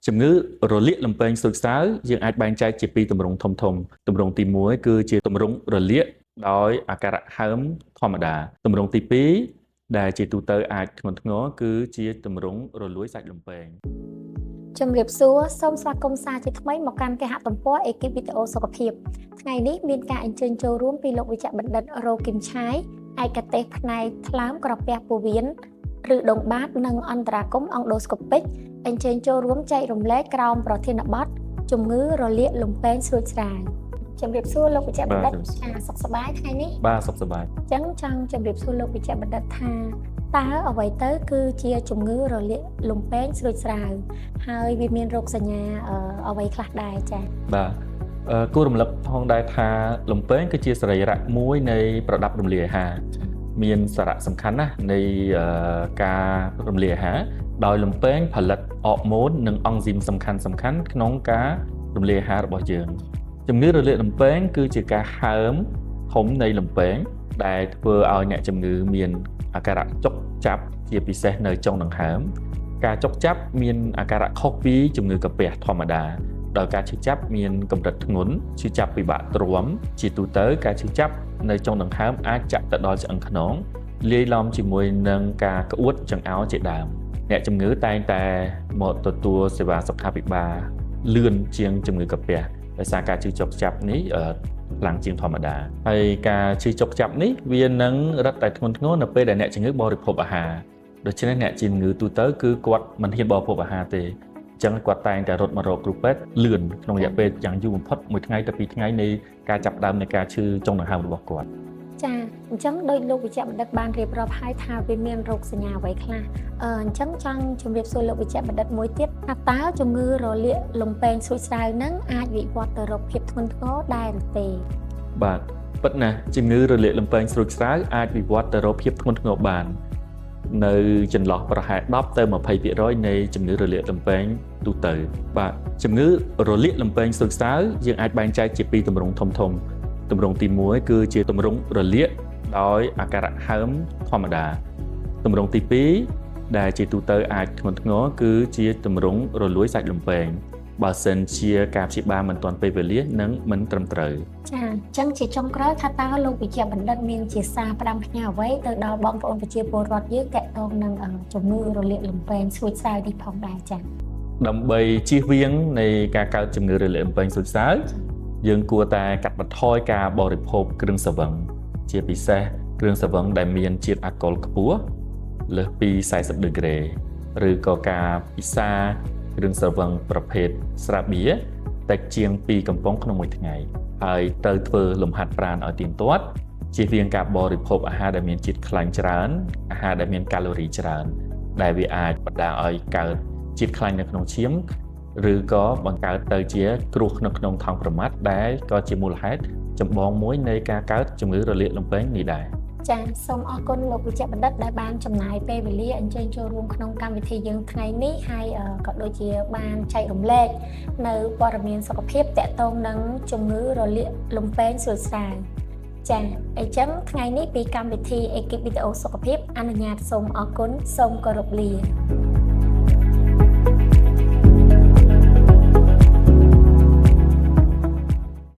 ជំងឺរលាកលំពែងស្រួចស្រាវយើងអាចបែងចែកជាពីរទម្រង់ធំៗទម្រង់ទី1គឺជាទម្រង់រលាកដោយអាការៈហើមធម្មតាទម្រង់ទី2ដែលជាទូទៅអាចធ្ងន់ធ្ងរគឺជាទម្រង់រលួយសាច់លំពែងជំរាបសួរសូមស្វាគមន៍សាជាថ្មីមកកាន់គេហទំព័រអេគីបវីដេអូសុខភាពថ្ងៃនេះមានការអញ្ជើញចូលរួមពីលោកវិជ្ជបណ្ឌិតរ៉ូគឹមឆាយឯកទេសផ្នែកថ្លើមក្រពះពោះវៀនឬដុងបាតនិងអន្តរាគមន៍អង់ដូស្កូពិកអញ្ជើញចូលរួមចែករំលែកក្រោមប្រធានបទជំងឺរលាកលំពែងស្រួចស្រាវជំរាបសួរលោកវិជ្ជបណ្ឌិតសុខសប្បាយថ្ងៃនេះបាទសុខសប្បាយអញ្ចឹងចង់ជំរាបសួរលោកវិជ្ជបណ្ឌិតថាតើអ្វីទៅគឺជាជំងឺរលាកលំពែងស្រួចស្រាវហើយវាមានរោគសញ្ញាអ្វីខ្លះដែរចា៎បាទគួររំលឹកផងដែរថាលំពែងគឺជាសរីរៈមួយនៃប្រដាប់រំលាយអាហារមានសារៈសំខាន់ណាស់នៃការរំលាយអាហារដោយលំពែងផលិតអរម៉ូននិងអង់ស៊ីមសំខាន់ក្នុងការរំលាយអាហាររបស់យើងជំងឺរលាកលំពែងគឺជាការហើមធំនៃលំពែងដែលធ្វើឲ្យអ្នកជំងឺមានអាការៈចុកចាប់ជាពិសេសនៅចុងដង្ហើមការចុកចាប់មានអាការៈខុសពីជំងឺកាពះធម្មតាដោយការឈឺចាប់មានកម្រិតធ្ងន់ឈឺចាប់ពិបាកទ្រាំជាទូទៅការឈឺចាប់នៅចុងដង្ហើមអាចចាក់ទៅដល់ឆ្អឹងខ្នងលាយឡំជាមួយនឹងការក្អួតចង្អោរជាដើមអ្នកជំងឺតែងតែមកទទួលសេវាសុខាភិបាលលឿនជាងជំងឺកាពះដោយសារការឈឺចុកចាប់នេះខ្លាំងជាងធម្មតាហើយការឈឺចុកចាប់នេះវានឹងរឹតតែធ្ងន់ធ្ងរនៅពេលដែលអ្នកជំងឺបរិភោគអាហារដូច្នេះអ្នកជំងឺទូទៅគឺគាត់មិនហ៊ានបរិភោគអាហារទេអញ្ចឹងគាត់តែងតែរត់មករកគ្រូពេទ្យលឿនក្នុងរយៈពេលយ៉ាងយូរបំផុត1ថ្ងៃទៅ2ថ្ងៃនៃការចាប់ផ្ដើមនៃការឈឺចុងដង្ហើមរបស់គាត់ចាអញ្ចឹងដោយលោកវិជ្ជបណ្ឌិតបានរៀបរាប់ឲ្យថាវាមានរោគសញ្ញាអ្វីខ្លះអញ្ចឹងចង់ជម្រាបសួរលោកវិជ្ជបណ្ឌិតមួយទៀតថាតើជំងឺរលាកលំពែងស្រួចស្រាវនឹងអាចវិវត្តទៅរកភាពធ្ងន់ធ្ងរដែរឬទេបាទពិតណាស់ជំងឺរលាកលំពែងស្រួចស្រាវអាចវិវត្តទៅរកភាពធ្ងន់ធ្ងរបាននៅចន្លោះប្រហែល10ទៅ20% នៃជំងឺរលាកលំពែងទូទៅបាទជំងឺរលាកលំពែងស្រួចស្រាវយើងអាចបែងចែកជាពីរទម្រង់ធំទម្រង់ទី1គឺជាទម្រង់រលាកដោយអាការៈហើមធម្មតាទម្រង់ទី2ដែលជាទូទៅអាចធ្ងន់ធ្ងរគឺជាទម្រង់រលួយសាច់លំពែងបើសិនជាការព្យាបាលមិនទាន់ពេលវេលានិងមិនត្រឹមត្រូវចាអញ្ចឹងជាចុងក្រោយថាតើលោកវិជ្ជបណ្ឌិតមានជាសារផ្ដាំផ្ញើអ្វីទៅដល់បងប្អូនប្រជាពលរដ្ឋយើងទាក់ទងនឹងជំងឺរលាកលំពែងស្រួចស្រាវនេះផងដែរចាដើម្បីជៀសវាងនៃការកើតជំងឺរលាកលំពែងស្រួចស្រាវយើងគួរតែកាត់បន្ថយការបរិភោគគ្រឿងស្រវឹងជាពិសេសគ្រឿងស្រវឹងដែលមានជាតិអាល់កុលខ្ពស់លើសពី40ដឺក្រេឬក៏ការពិសាគ្រឿងស្រវឹងប្រភេទស្រាបៀរតិចជាង2កំប៉ុងក្នុងមួយថ្ងៃហើយត្រូវធ្វើលំហាត់ប្រាណឲ្យទៀងទាត់ជៀសវាងការបរិភោគអាហារដែលមានជាតិខ្លាញ់ច្រើនអាហារដែលមានកាឡូរីច្រើនដែលវាអាចបណ្ដាលឲ្យកើតជាតិខ្លាញ់នៅក្នុងឈាមឬក៏បង្កើតទៅជាគ្រោះនៅក្នុងថង់ប្រមាត់ដែលក៏ជាមូលហេតុចម្បងមួយនៃការកើតជំងឺរលាកលំពែងនេះដែរចា៎សូមអរគុណលោកវិជ្ជបណ្ឌិតដែលបានចំណាយពេលវេលាអញ្ជើញចូលរួមក្នុងកម្មវិធីយើងថ្ងៃនេះហើយក៏ដូចជាបានចែករំលែកនៅព័ត៌មានសុខភាពទាក់ទងនឹងជំងឺរលាកលំពែងស្រួចស្រាវចា៎អញ្ចឹងថ្ងៃនេះពីកម្មវិធីអេគីបវីដេអូសុខភាពអនុញ្ញាតសូមអរគុណសូមគោរពលា